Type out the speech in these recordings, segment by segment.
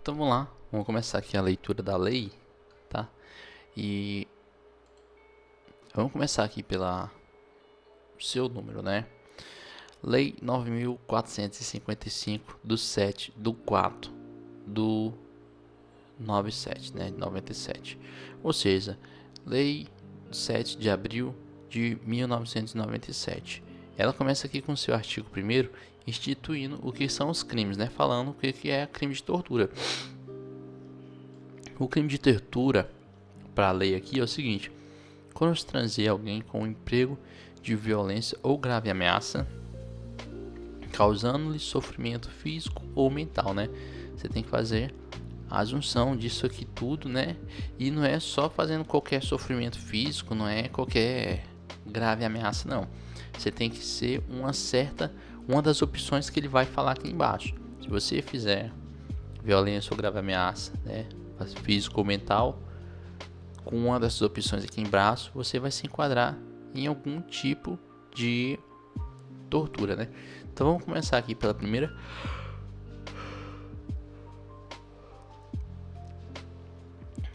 Então vamos lá, vamos começar aqui a leitura da lei, tá? E vamos começar aqui pela seu número, né? Lei 9.455 do 7 do 4 do 97, né? 97. Ou seja, Lei 7 de abril de 1997. Ela começa aqui com seu artigo 1º, instituindo o que são os crimes, né? Falando o que é crime de tortura. O crime de tortura, para a lei aqui, é o seguinte: constranger alguém com um emprego de violência ou grave ameaça, causando-lhe sofrimento físico ou mental, né? Você tem que fazer a junção disso aqui tudo, né? E não é só fazendo qualquer sofrimento físico, não é qualquer grave ameaça, não. Você tem que ser uma das opções que ele vai falar aqui embaixo. Se você fizer violência ou grave ameaça, né, físico ou mental, com uma dessas opções aqui embaixo, você vai se enquadrar em algum tipo de tortura, né? Então vamos começar aqui pela primeira.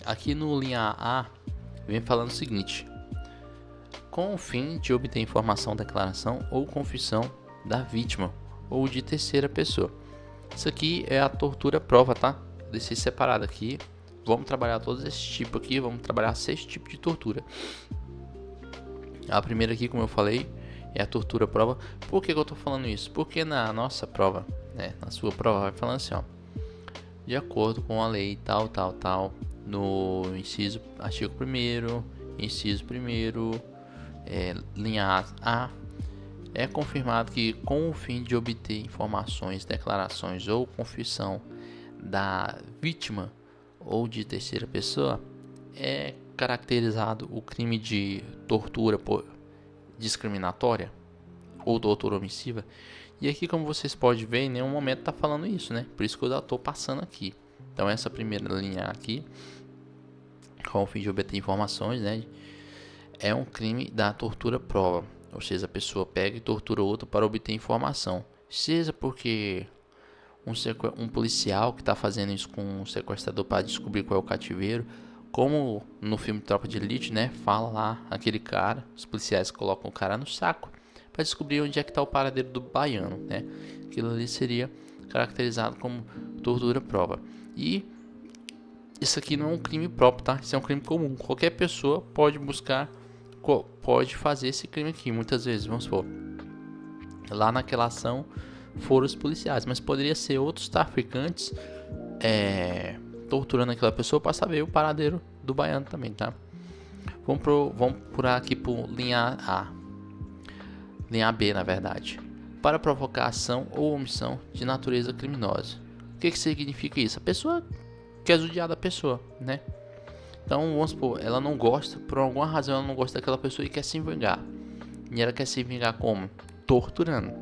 Aqui no linha A, vem falando o seguinte: com o fim de obter informação, declaração ou confissão da vítima ou de terceira pessoa. Isso aqui é a tortura prova, tá? Deixei separado aqui. Vamos trabalhar todos esses tipos aqui, vamos trabalhar 6 tipos de tortura. A primeira aqui, como eu falei, é a tortura prova. Por que eu tô falando isso? Porque na nossa prova, né, na sua prova, vai falando assim, ó: de acordo com a lei tal, no inciso, artigo 1º, inciso 1º, linha A, é confirmado que com o fim de obter informações, declarações ou confissão da vítima ou de terceira pessoa, é caracterizado o crime de tortura discriminatória ou tortura omissiva. E aqui, como vocês podem ver, em nenhum momento está falando isso, né? Por isso que eu já estou passando aqui. Então essa primeira linha aqui, com o fim de obter informações, né, é um crime da tortura prova. Ou seja, a pessoa pega e tortura outro para obter informação. Seja porque um policial que está fazendo isso com um sequestrador para descobrir qual é o cativeiro, como no filme Tropa de Elite, né? Fala lá aquele cara, os policiais colocam o cara no saco para descobrir onde é que está o paradeiro do baiano, né? Aquilo ali seria caracterizado como tortura prova. E isso aqui não é um crime próprio, tá? Isso é um crime comum. Qualquer pessoa pode buscar, pode fazer esse crime aqui. Muitas vezes, vamos supor, lá naquela ação foram os policiais, mas poderia ser outros traficantes torturando aquela pessoa para saber o paradeiro do baiano também, tá? Vamos por aqui por linha A. Linha B, na verdade. Para provocar ação ou omissão de natureza criminosa. O que significa isso? A pessoa quer judiar da pessoa, né? Então, vamos supor, ela não gosta, por alguma razão ela não gosta daquela pessoa e quer se vingar. E ela quer se vingar como? Torturando.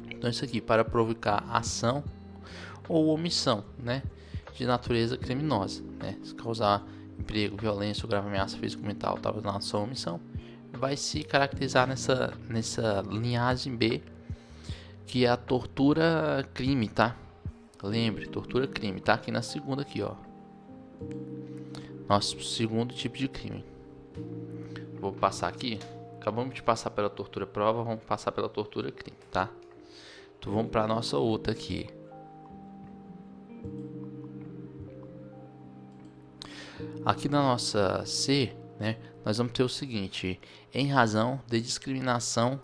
Então isso aqui, para provocar ação ou omissão, né, de natureza criminosa, né? Se causar emprego, violência ou grave ameaça física ou mental, talvez na ação ou omissão, vai se caracterizar nessa linhagem B, que é a tortura crime, tá? Lembre, tortura crime, tá? Aqui na segunda aqui, ó. Nosso segundo tipo de crime. Vou passar aqui. Acabamos de passar pela tortura prova, vamos passar pela tortura crime, tá? Então vamos para nossa outra aqui. Aqui na nossa C, né, nós vamos ter o seguinte: em razão de discriminação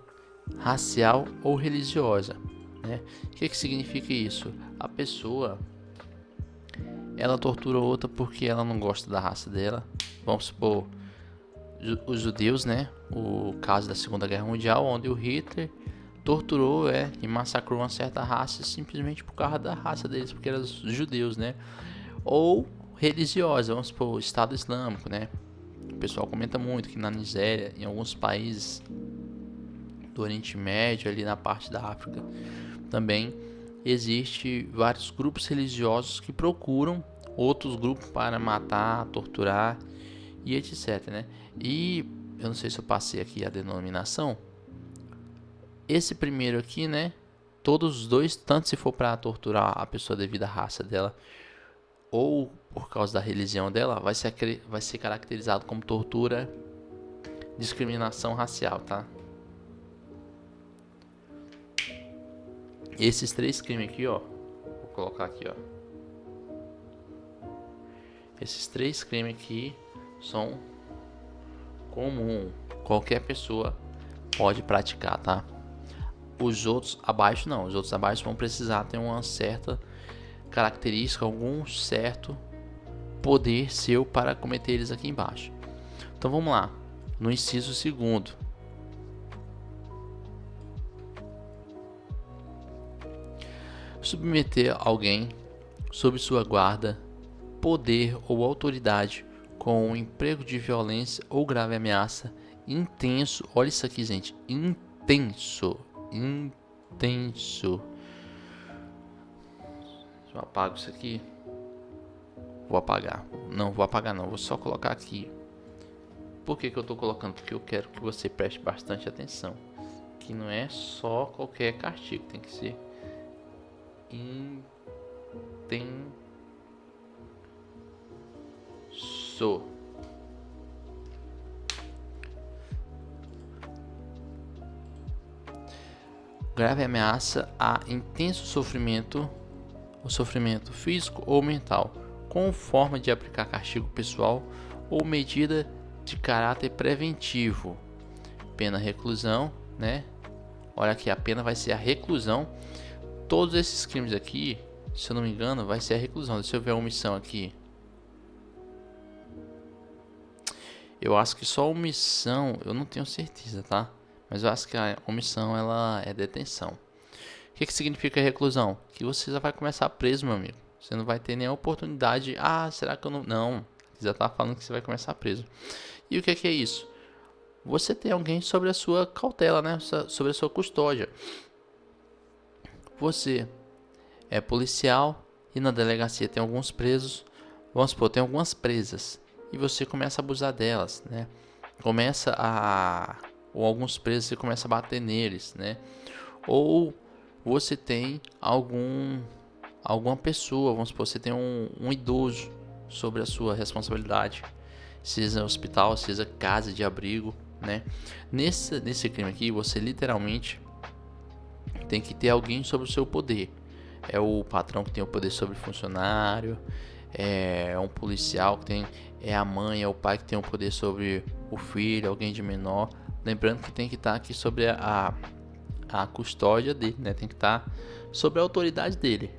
racial ou religiosa, né? O que significa isso? A pessoa, ela tortura outra porque ela não gosta da raça dela. Vamos supor, os judeus, né? O caso da Segunda Guerra Mundial, onde o Hitler torturou e massacrou uma certa raça simplesmente por causa da raça deles, porque eram os judeus, né? Ou religiosa, vamos supor, o Estado Islâmico, né? O pessoal comenta muito que na Nigéria, em alguns países do Oriente Médio, ali na parte da África, também existe vários grupos religiosos que procuram outros grupos para matar, torturar e etc, né? E eu não sei se eu passei aqui a denominação. Esse primeiro aqui, né? Todos os dois, tanto se for para torturar a pessoa devido à raça dela, ou por causa da religião dela, vai ser caracterizado como tortura, discriminação racial, tá? Esses 3 crimes aqui, ó, vou colocar aqui, ó. Esses 3 crimes aqui são comum, qualquer pessoa pode praticar, tá? Os outros abaixo não, os outros abaixo vão precisar ter uma certa característica, algum certo poder seu para cometer eles aqui embaixo. Então vamos lá, no inciso 2º. Submeter alguém sob sua guarda, poder ou autoridade com um emprego de violência ou grave ameaça intenso. Olha isso aqui, gente, intenso. Eu apago isso aqui. Vou apagar. Não, vou apagar não. Vou só colocar aqui. Por que eu estou colocando? Porque eu quero que você preste bastante atenção. Que não é só qualquer castigo. Tem que ser intenso. Grave ameaça a intenso sofrimento, o sofrimento físico ou mental, com forma de aplicar castigo pessoal ou medida de caráter preventivo. Pena reclusão, né? Olha aqui, a pena vai ser a reclusão. Todos esses crimes aqui, se eu não me engano, vai ser a reclusão. Deixa eu ver a omissão aqui. Eu acho que só a omissão, eu não tenho certeza, tá? Mas eu acho que a omissão, ela é detenção. O que significa reclusão? Que você já vai começar preso, meu amigo. Você não vai ter nenhuma oportunidade. Ah, será que eu não... Não, já tá falando que você vai começar preso. E o que é isso? Você tem alguém sobre a sua cautela, né? Sobre a sua custódia. Você é policial e na delegacia tem alguns presos. Vamos supor, tem algumas presas. E você começa a abusar delas, né? Ou alguns presos você começa a bater neles, né? Ou você tem alguma pessoa, vamos supor, você tem um idoso sobre a sua responsabilidade. Seja hospital, seja casa de abrigo, né? Nesse crime aqui, você literalmente tem que ter alguém sobre o seu poder. É o patrão que tem o poder sobre o funcionário, é um policial que tem, é a mãe, é o pai que tem o poder sobre o filho, alguém de menor. Lembrando que tem que estar aqui sobre a custódia dele, né? Tem que estar sobre a autoridade dele,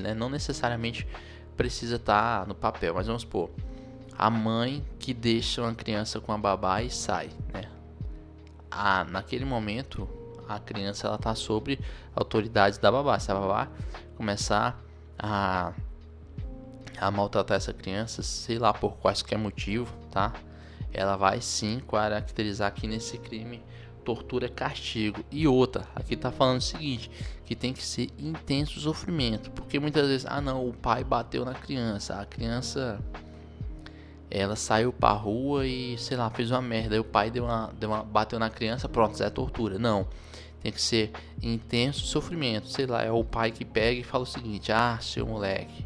né? Não necessariamente precisa estar no papel, mas vamos supor, a mãe que deixa uma criança com a babá e sai, né? Naquele momento, a criança ela tá sobre a autoridade da babá. Se a babá começar a maltratar essa criança, sei lá por quaisquer motivo, tá? Ela vai sim caracterizar aqui nesse crime tortura, castigo. E outra, aqui tá falando o seguinte, que tem que ser intenso sofrimento, porque muitas vezes, não, o pai bateu na criança, a criança ela saiu pra rua e, sei lá, fez uma merda, aí o pai bateu na criança, pronto, é tortura. Não, tem que ser intenso sofrimento, sei lá, é o pai que pega e fala o seguinte, seu moleque,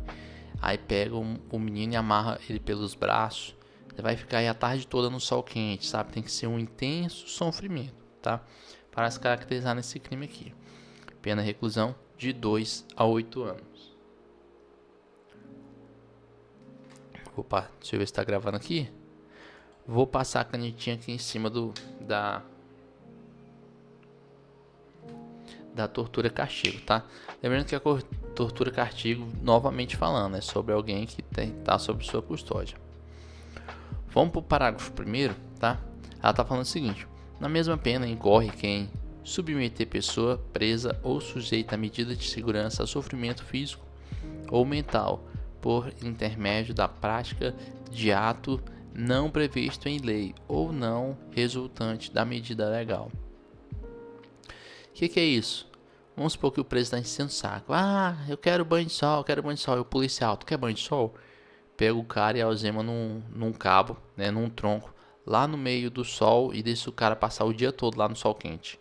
aí pega o menino e amarra ele pelos braços, ele vai ficar aí a tarde toda no sol quente, sabe? Tem que ser um intenso sofrimento, tá? Para se caracterizar nesse crime aqui. Pena reclusão de 2 a 8 anos. Opa, deixa eu ver se tá gravando aqui. Vou passar a canetinha aqui em cima da tortura castigo, tá? Lembrando que a tortura castigo, novamente falando, é sobre alguém que tá sob sua custódia. Vamos pro parágrafo 1º, tá? Ela tá falando o seguinte: na mesma pena incorre quem submeter pessoa presa ou sujeita a medida de segurança a sofrimento físico ou mental por intermédio da prática de ato não previsto em lei ou não resultante da medida legal. O que é isso? Vamos supor que o preso está enchendo o saco. Eu quero banho de sol, E o policial, tu quer banho de sol? Pega o cara e algema num cabo, né, num tronco, lá no meio do sol e deixa o cara passar o dia todo lá no sol quente,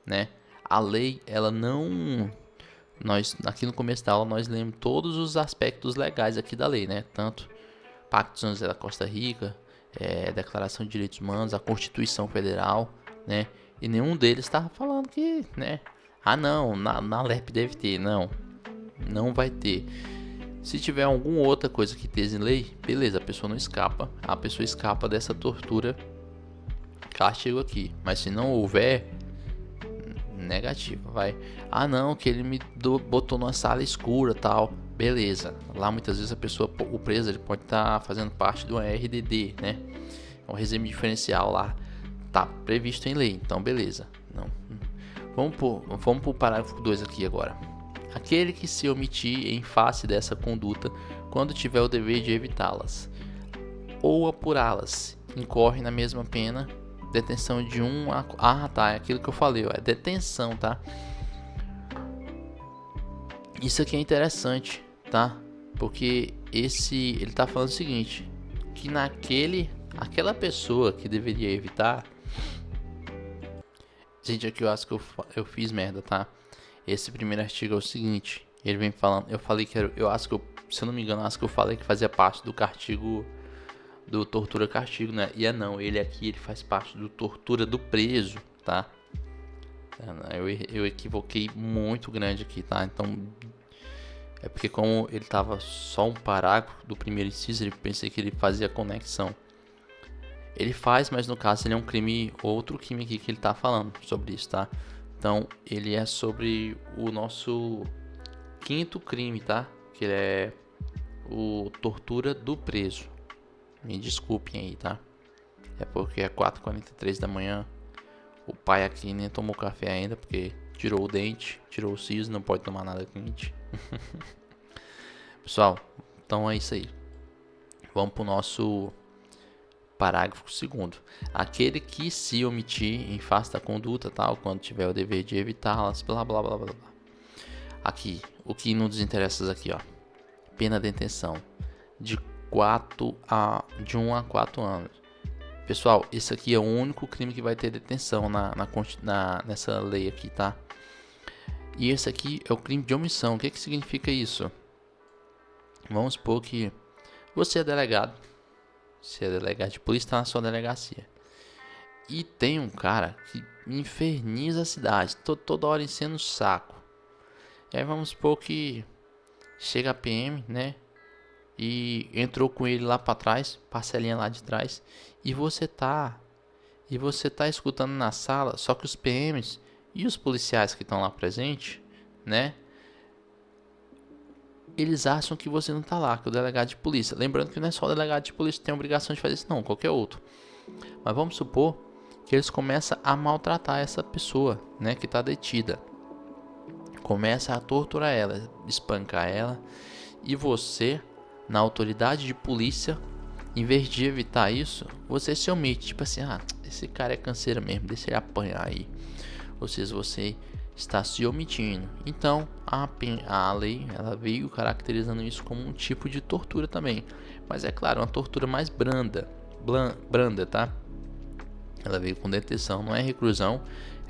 né? A lei, ela não nós aqui no começo da aula nós lemos todos os aspectos legais aqui da lei, né? Tanto Pacto de São José da Costa Rica, Declaração de Direitos Humanos, a Constituição Federal, né? E nenhum deles estava falando que, né? Ah, não, na LEP deve ter. Não vai ter. Se tiver alguma outra coisa que esteja em lei, beleza, a pessoa não escapa. A pessoa escapa dessa tortura castigo aqui. Mas se não houver, negativa, vai. Ah, não, que ele me botou numa sala escura, tal. Beleza. Lá muitas vezes a pessoa, o preso, ele pode estar fazendo parte do RDD, né? O regime diferencial lá tá previsto em lei. Então, beleza. Não. Vamos pro parágrafo 2 aqui agora. Aquele que se omitir em face dessa conduta, quando tiver o dever de evitá-las ou apurá-las, incorre na mesma pena, detenção de 1 a... Ah, tá, é aquilo que eu falei, ó, é detenção, tá? Isso aqui é interessante, tá? Porque ele tá falando o seguinte, que aquela pessoa que deveria evitar... Gente, aqui eu acho que eu fiz merda, tá? Esse primeiro artigo é o seguinte, ele vem falando, eu falei que era, se eu não me engano, acho que eu falei que fazia parte do artigo do tortura castigo, né? E não, ele faz parte do tortura do preso, tá? Eu equivoquei muito grande aqui, tá? Então, é porque como ele tava só um parágrafo do primeiro inciso, eu pensei que ele fazia conexão. Ele faz, mas no caso ele é um crime, outro crime aqui que ele tá falando sobre isso, tá? Então, ele é sobre o nosso quinto crime, tá? Que ele é o tortura do preso. Me desculpem aí, tá? É porque é 4h43 da manhã. O pai aqui nem tomou café ainda, porque tirou o dente, tirou o siso, não pode tomar nada quente. Pessoal, então é isso aí. Vamos pro nosso parágrafo 2º. Aquele que se omitir em face da conduta, tal, quando tiver o dever de evitá-las, blá blá blá blá blá. Aqui, o que nos interessa aqui, ó. Pena de detenção de 1 a 4 anos. Pessoal, esse aqui é o único crime que vai ter detenção nessa lei aqui, tá? E esse aqui é o crime de omissão. O que significa isso? Vamos supor que você é delegado. Você é delegado de polícia, está na sua delegacia. E tem um cara que inferniza a cidade, toda hora enchendo o saco. E aí vamos supor que chega a PM, né? E entrou com ele lá para trás, parcelinha lá de trás. E você tá escutando na sala, só que os PMs e os policiais que estão lá presentes, né? Eles acham que você não tá lá, que é o delegado de polícia. Lembrando que não é só o delegado de polícia que tem a obrigação de fazer isso, não, qualquer outro. Mas vamos supor que eles começam a maltratar essa pessoa, né, que tá detida. Começa a torturar ela, espancar ela. E você, na autoridade de polícia, em vez de evitar isso, você se omite. Tipo assim, esse cara é canseiro mesmo, deixa ele apanhar aí. Ou seja, você está se omitindo. Então, a lei ela veio caracterizando isso como um tipo de tortura também. Mas é claro, uma tortura mais branda, tá? Ela veio com detenção, não é reclusão,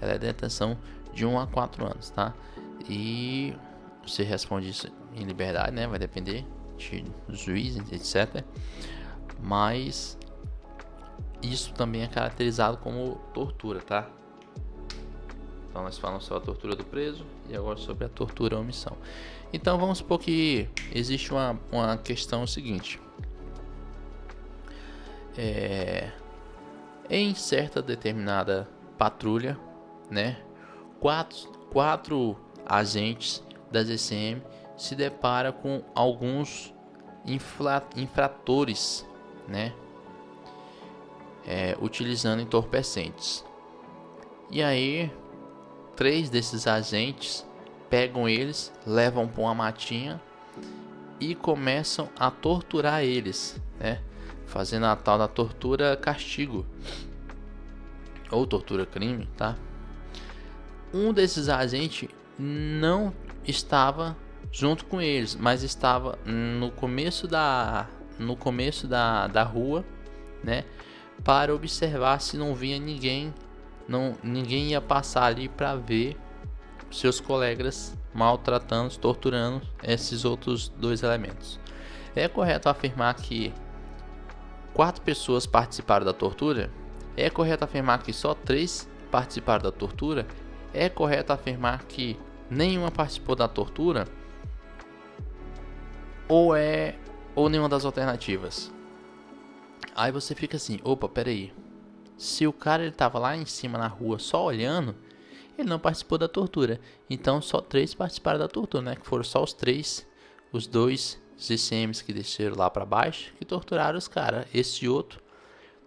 ela é detenção de 1 a 4 anos, tá? E você responde isso em liberdade, né? Vai depender de juiz, etc. Mas isso também é caracterizado como tortura, tá? Então nós falamos sobre a tortura do preso e agora sobre a tortura à omissão. Então vamos supor que existe uma questão seguinte. Em certa determinada patrulha, né, quatro agentes da GCM se depara com alguns infratores, né, utilizando entorpecentes. E aí 3 desses agentes pegam eles, levam para uma matinha e começam a torturar eles, né? Fazendo a tal da tortura castigo ou tortura crime, tá? Um desses agentes não estava junto com eles, mas estava no começo da rua, né? Para observar se não vinha ninguém. Ninguém ia passar ali para ver seus colegas maltratando, torturando esses outros dois elementos. É correto afirmar que 4 pessoas participaram da tortura? É correto afirmar que só 3 participaram da tortura? É correto afirmar que nenhuma participou da tortura? Ou nenhuma das alternativas? Aí você fica assim, opa, peraí. Se o cara ele tava lá em cima na rua só olhando, ele não participou da tortura. Então só 3 participaram da tortura, né? Que foram só os 3, os 2 GCMs que desceram lá para baixo, que torturaram os caras. Esse outro,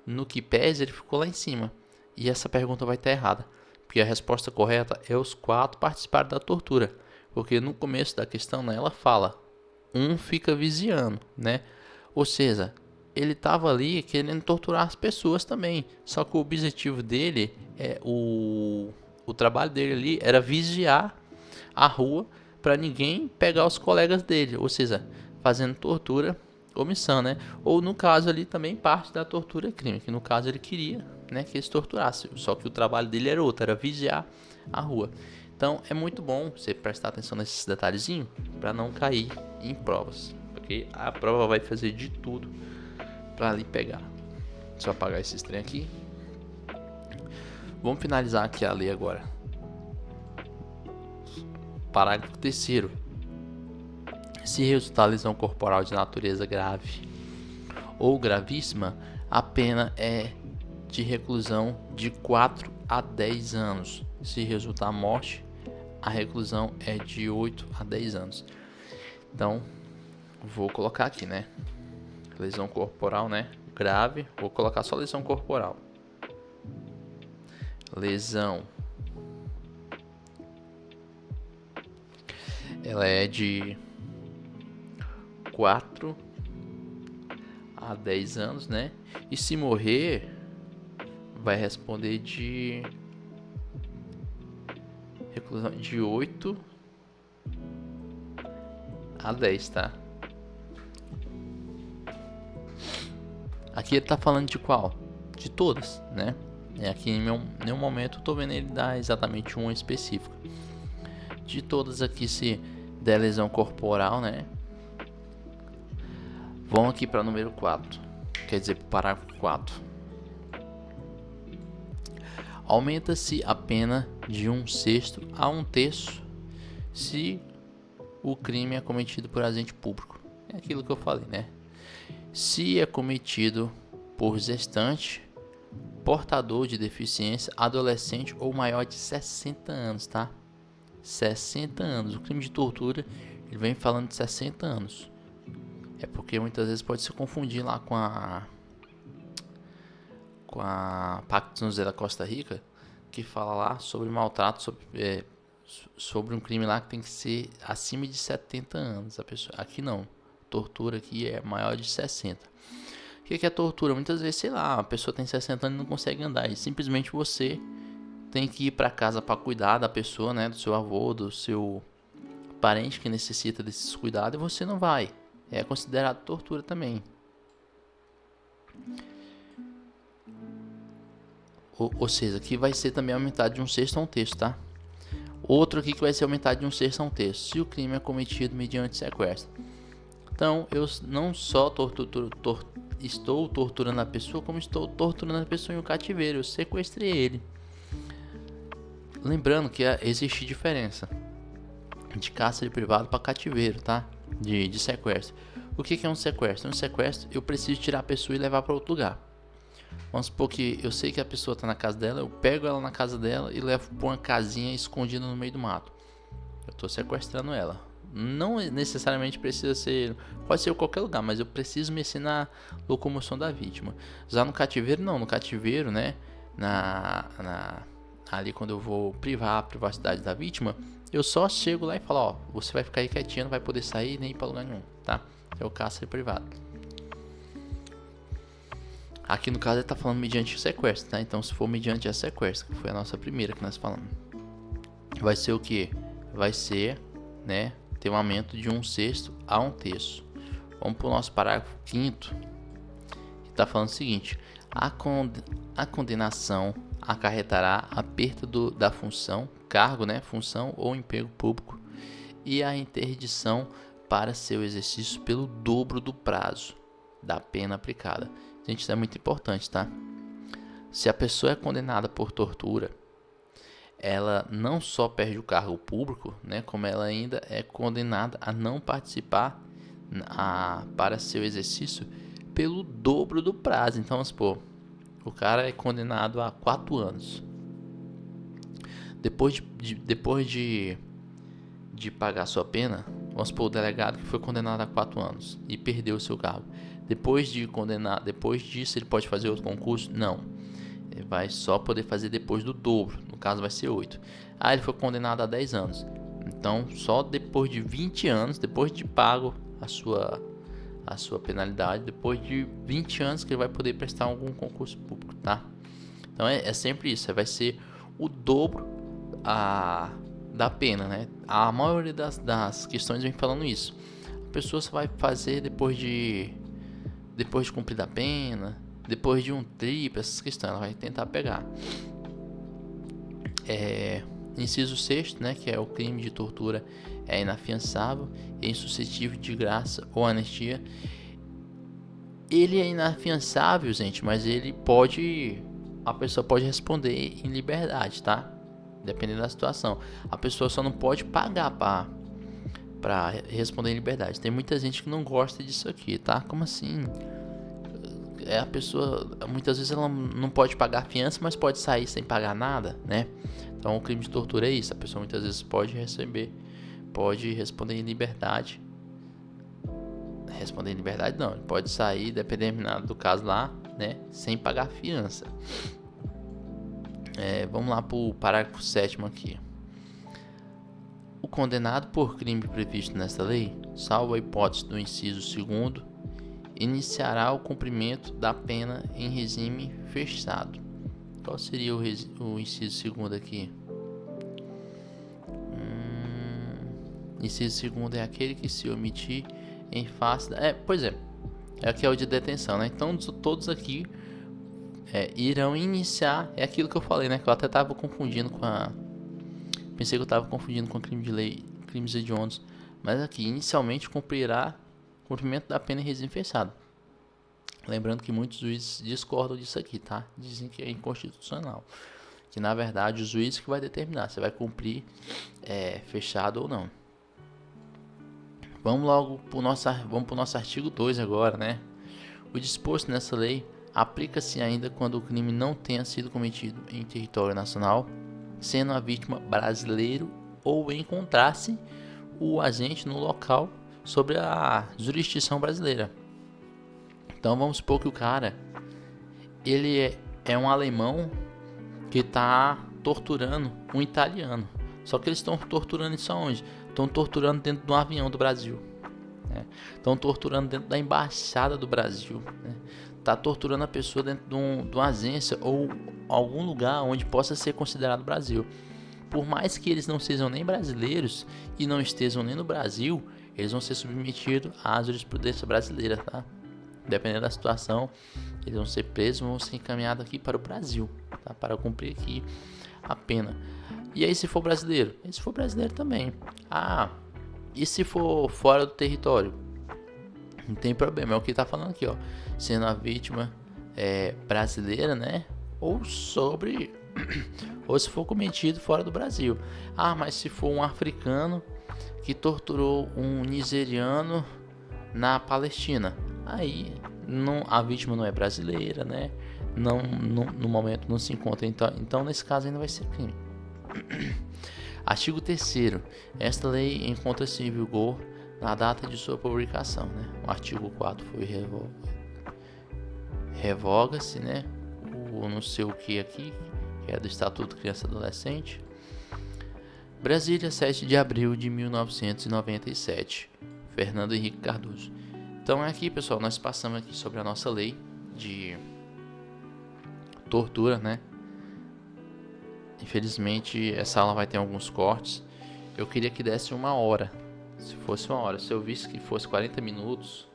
no que pese, ele ficou lá em cima. E essa pergunta vai estar errada, porque a resposta correta é os 4 participaram da tortura. Porque no começo da questão, né, ela fala, um fica vigiando, né? Ou seja, ele estava ali querendo torturar as pessoas também. Só que o objetivo dele, o trabalho dele ali era vigiar a rua para ninguém pegar os colegas dele. Ou seja, fazendo tortura, omissão, né? Ou no caso ali também parte da tortura é crime, que no caso ele queria, né, que eles torturassem. Só que o trabalho dele era outro, era vigiar a rua. Então é muito bom você prestar atenção nesses detalhezinhos para não cair em provas, porque a prova vai fazer de tudo para lhe pegar. Deixa eu apagar esse trem aqui. Vamos finalizar aqui a lei agora. Parágrafo 3º. Se resultar lesão corporal de natureza grave ou gravíssima, a pena é de reclusão de 4 a 10 anos. Se resultar morte, a reclusão é de 8 a 10 anos. Então, vou colocar aqui, né? Lesão corporal, né? Grave. Vou colocar só lesão corporal. Lesão. Ela é de 4 a 10 anos, né? E se morrer, vai responder de reclusão de 8 a 10, tá? Aqui ele tá falando de qual? De todas, né? Aqui em nenhum momento eu tô vendo ele dar exatamente uma específica. De todas aqui, se der lesão corporal, né? Vamos aqui para número 4. Quer dizer, parágrafo 4. Aumenta-se a pena de 1/6 a 1/3 se o crime é cometido por agente público. É aquilo que eu falei, né? Se é cometido por gestante, portador de deficiência, adolescente ou maior de 60 anos, tá? 60 anos. O crime de tortura, ele vem falando de 60 anos. É porque muitas vezes pode se confundir lá com a Pacto de San José da Costa Rica, que fala lá sobre maltrato, sobre um crime lá que tem que ser acima de 70 anos. A pessoa, aqui não. Tortura aqui é maior de 60. O que é tortura? Muitas vezes, sei lá, a pessoa tem 60 anos e não consegue andar. E simplesmente você tem que ir para casa para cuidar da pessoa, né? Do seu avô, do seu parente que necessita desses cuidados, e você não vai. É considerado tortura também. Ou seja, aqui vai ser também aumentado de 1/6 a 1/3, tá? Outro aqui que vai ser aumentado de 1/6 a 1/3, se o crime é cometido mediante sequestro. Então, eu não só estou torturando a pessoa, como estou torturando a pessoa em um cativeiro. Eu sequestrei ele. Lembrando que existe diferença de cárcere privado para cativeiro, tá? De sequestro. O que é um sequestro? Um sequestro, eu preciso tirar a pessoa e levar para outro lugar. Vamos supor que eu sei que a pessoa está na casa dela, eu pego ela na casa dela e levo para uma casinha escondida no meio do mato. Eu estou sequestrando ela. Não necessariamente precisa ser, pode ser em qualquer lugar, mas eu preciso mexer na locomoção da vítima. Já no cativeiro não, no cativeiro, né, ali quando eu vou privar a privacidade da vítima, eu só chego lá e falo, ó, você vai ficar aí quietinho, não vai poder sair nem ir para lugar nenhum, tá? É o cárcere privado. Aqui no caso ele tá falando mediante sequestro, tá? Então se for mediante a sequestro, que foi a nossa primeira que nós falamos, vai ser o que? Vai ser, né, ter um aumento de 1/6 a 1/3. Vamos para o nosso parágrafo 5º, que está falando o seguinte: a condenação acarretará a perda da função, cargo, né, função ou emprego público e a interdição para seu exercício pelo dobro do prazo da pena aplicada. Gente, isso é muito importante, tá? Se a pessoa é condenada por tortura, ela não só perde o cargo público, né, como ela ainda é condenada a não participar para seu exercício pelo dobro do prazo. Então, vamos supor, o cara é condenado a 4 anos. Depois de pagar sua pena, vamos supor, o delegado que foi condenado a 4 anos e perdeu o seu cargo. Depois disso, ele pode fazer outro concurso? Não. Ele vai só poder fazer depois do dobro. No caso, vai ser 8. Ele foi condenado a 10 anos. Então, só depois de 20 anos, depois de pago a sua penalidade, depois de 20 anos que ele vai poder prestar algum concurso público, tá? Então, é sempre isso. Vai ser o dobro da pena, né? A maioria das questões vem falando isso. A pessoa só vai fazer depois de cumprir a pena, depois de um trip, essas questões, ela vai tentar pegar. Inciso 6º, né, que é o crime de tortura é inafiançável, é insuscetível de graça ou anistia. Ele é inafiançável, gente, mas a pessoa pode responder em liberdade, tá? Dependendo da situação. A pessoa só não pode pagar para responder em liberdade. Tem muita gente que não gosta disso aqui, tá? Como assim? A pessoa, muitas vezes ela não pode pagar fiança, mas pode sair sem pagar nada, né? Então o crime de tortura é isso. A pessoa muitas vezes pode responder em liberdade. Responder em liberdade não, ele pode sair, dependendo do caso lá, né? Sem pagar fiança. Vamos lá para o parágrafo 7º aqui. O condenado por crime previsto nesta lei, salvo a hipótese do inciso 2º, iniciará o cumprimento da pena em regime fechado. Qual seria o inciso 2º aqui? Inciso 2º é aquele que se omitir em face da... aqui é o de detenção, né? Então todos aqui irão iniciar, é aquilo que eu falei, né? Que eu até estava confundindo pensei que eu estava confundindo com crime de lei, crimes hediondos, mas aqui inicialmente cumprirá o cumprimento da pena em regime fechado. Lembrando que muitos juízes discordam disso aqui, tá? Dizem que é inconstitucional, que na verdade o juiz que vai determinar se vai cumprir fechado ou não. Vamos para o nosso artigo 2 agora, né? O disposto nessa lei aplica-se ainda quando o crime não tenha sido cometido em território nacional, sendo a vítima brasileiro ou encontrar-se o agente no local sobre a jurisdição brasileira. Então vamos supor que o cara ele é um alemão que está torturando um italiano. Só que eles estão torturando isso aonde? Estão torturando dentro de um avião do Brasil. Estão torturando dentro da embaixada do Brasil. Tá torturando a pessoa dentro de uma agência ou algum lugar onde possa ser considerado Brasil. Por mais que eles não sejam nem brasileiros e não estejam nem no Brasil, eles vão ser submetidos à jurisprudência brasileira, tá? Dependendo da situação, eles vão ser presos, vão ser encaminhados aqui para o Brasil, tá? Para cumprir aqui a pena. E aí se for brasileiro? E se for brasileiro também. E se for fora do território? Não tem problema, é o que está falando aqui, ó. Sendo a vítima brasileira, né? Ou se for cometido fora do Brasil. Mas se for um africano que torturou um nigeriano na Palestina, aí a vítima não é brasileira, né? No momento não se encontra, então nesse caso ainda vai ser crime. Artigo 3º. Esta lei encontra-se em vigor na data de sua publicação, né? O artigo 4 foi revoga-se, né? O não sei o que aqui, que é do Estatuto Criança e Adolescente. Brasília, 7 de abril de 1997. Fernando Henrique Cardoso. Então aqui, pessoal, nós passamos aqui sobre a nossa lei de tortura, né? Infelizmente essa aula vai ter alguns cortes. Eu queria que desse 1 hora. Se fosse 1 hora, se eu visse que fosse 40 minutos,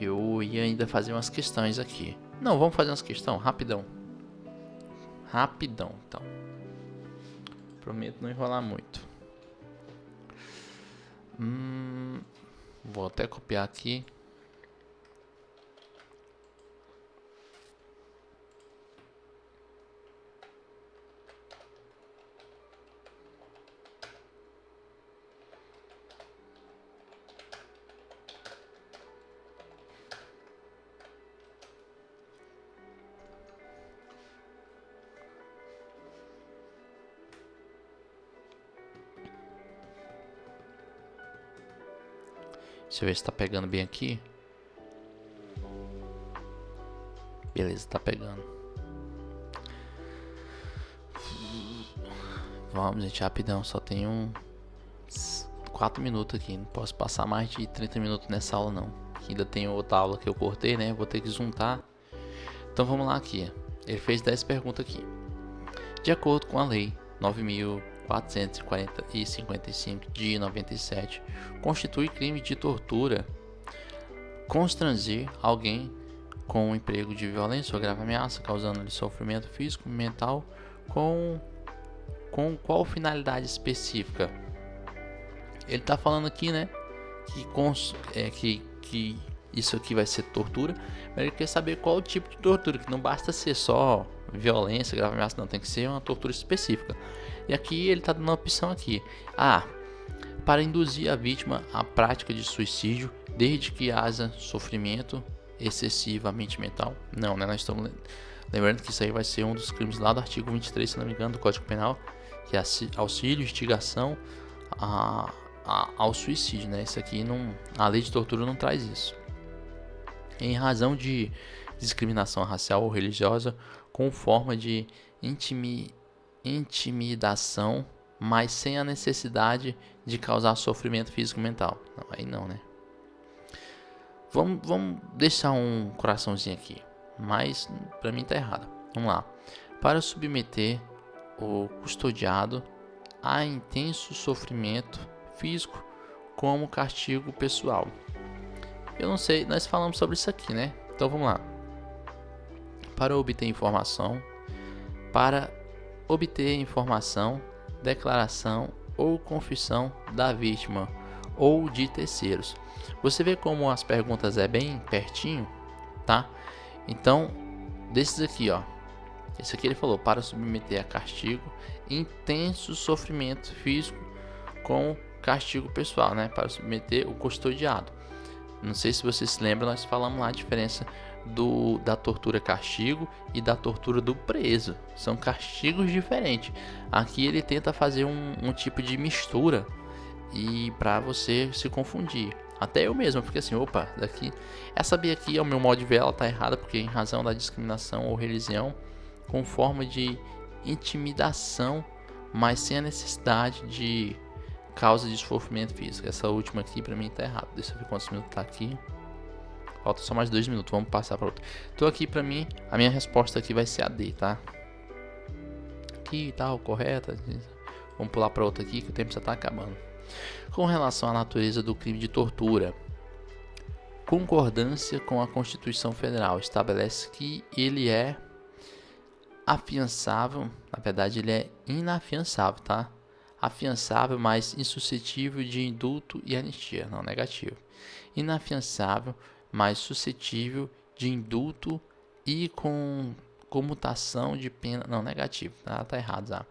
eu ia ainda fazer umas questões aqui. Não, vamos fazer umas questões rapidão, então. Prometo não enrolar muito. Vou até copiar aqui. Deixa eu ver se tá pegando bem aqui. Beleza, tá pegando. Vamos, gente, rapidão. Só tem 4 minutos aqui. Não posso passar mais de 30 minutos nessa aula, não. Ainda tem outra aula que eu cortei, né? Vou ter que juntar. Então vamos lá aqui. Ele fez 10 perguntas aqui. De acordo com a lei 9.440 de 97, constitui crime de tortura constranger alguém com um emprego de violência ou grave ameaça, causando-lhe sofrimento físico e mental, com qual finalidade específica? Ele está falando aqui, né, que isso aqui vai ser tortura, mas ele quer saber qual o tipo de tortura, que não basta ser só violência, grave ameaça, não, tem que ser uma tortura específica. E aqui ele está dando uma opção aqui. Para induzir a vítima à prática de suicídio, desde que haja sofrimento excessivamente mental. Não, né? Nós estamos lembrando que isso aí vai ser um dos crimes lá do artigo 23, se não me engano, do Código Penal, que é auxílio, instigação ao suicídio, né? Isso aqui não, a lei de tortura não traz isso. Em razão de discriminação racial ou religiosa, com forma de intimidação, mas sem a necessidade de causar sofrimento físico e mental. Não, aí não, né? Vamos deixar um coraçãozinho aqui, mas para mim tá errado. Vamos lá. Para submeter o custodiado a intenso sofrimento físico como castigo pessoal. Eu não sei, nós falamos sobre isso aqui, né? Então vamos lá. Para obter informação, declaração ou confissão da vítima ou de terceiros. Você vê como as perguntas é bem pertinho, tá? Então, desses aqui, ó. Esse aqui ele falou para submeter a castigo, intenso sofrimento físico com castigo pessoal, né? Para submeter o custodiado. Não sei se vocês se lembram, nós falamos lá a diferença da tortura castigo e da tortura do preso. São castigos diferentes. Aqui ele tenta fazer um tipo de mistura e para você se confundir. Até eu mesmo fiquei assim, opa, daqui essa B aqui é o meu modo de ver, ela tá errada, porque em razão da discriminação ou religião, com forma de intimidação, mas sem a necessidade de causa de sofrimento físico. Essa última aqui pra mim tá errado. Deixa eu ver quantos minutos tá aqui. Falta só mais 2 minutos, vamos passar para outra. Então aqui pra mim, a minha resposta aqui vai ser a D, tá? Aqui tal, correta. Vamos pular para outra aqui que o tempo já tá acabando. Com relação à natureza do crime de tortura, concordância com a Constituição Federal estabelece que ele é afiançável, na verdade ele é inafiançável, tá? Afiançável, mas insuscetível de indulto e anistia, não, negativo. Inafiançável, mas suscetível de indulto e com comutação de pena, não, negativo, tá errado, tá?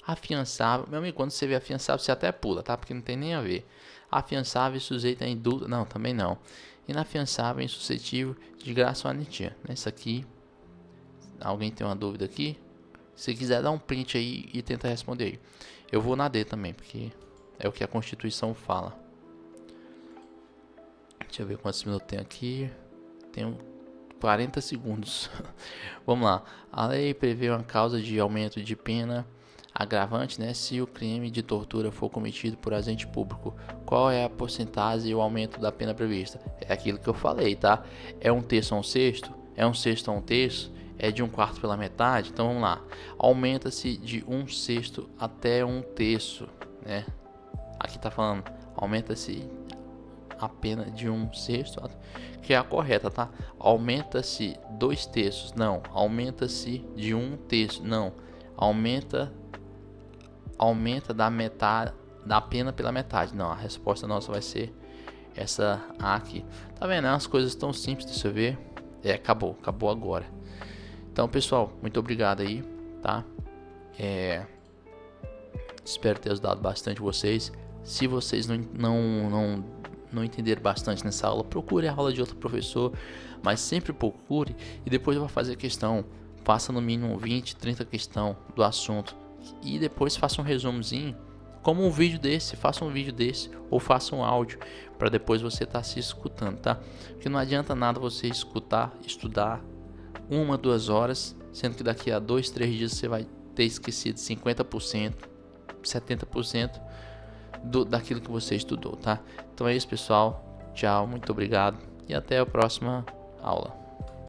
Afiançável, meu amigo, quando você vê afiançável, você até pula, tá? Porque não tem nem a ver. Afiançável e sujeito a indulto, não, também não. Inafiançável e insuscetível de graça ou anistia. Nessa aqui, alguém tem uma dúvida aqui? Se quiser, dá um print aí e tenta responder aí. Eu vou na D também, porque é o que a Constituição fala. Deixa eu ver quantos minutos tem aqui. Tenho 40 segundos. Vamos lá. A lei prevê uma causa de aumento de pena agravante, né, se o crime de tortura for cometido por agente público. Qual é a porcentagem e o aumento da pena prevista? É aquilo que eu falei, tá? É 1/3 a 1/6? É 1/6 a 1/3? É de 1/4 pela metade? Então vamos lá. Aumenta-se de 1/6 até 1/3, né? Aqui tá falando, aumenta-se a pena de 1/6, que é a correta, tá? Aumenta-se 2/3, não. Aumenta-se de 1/3, não. Aumenta da metade, dar pena pela metade. Não, a resposta nossa vai ser essa A aqui. Tá vendo? As coisas tão simples de você ver. Acabou agora. Então, pessoal, muito obrigado aí, tá? Espero ter ajudado bastante vocês. Se vocês não entenderam bastante nessa aula, procure a aula de outro professor, mas sempre procure e depois vai fazer a questão. Faça no mínimo 20, 30 questão do assunto e depois faça um resumozinho, como um vídeo desse. Faça um vídeo desse ou faça um áudio para depois você estar se escutando, tá? Porque não adianta nada você estudar 1, 2 horas, sendo que daqui a 2, 3 dias você vai ter esquecido 50%, 70% daquilo que você estudou, tá? Então é isso, pessoal. Tchau, muito obrigado e até a próxima aula.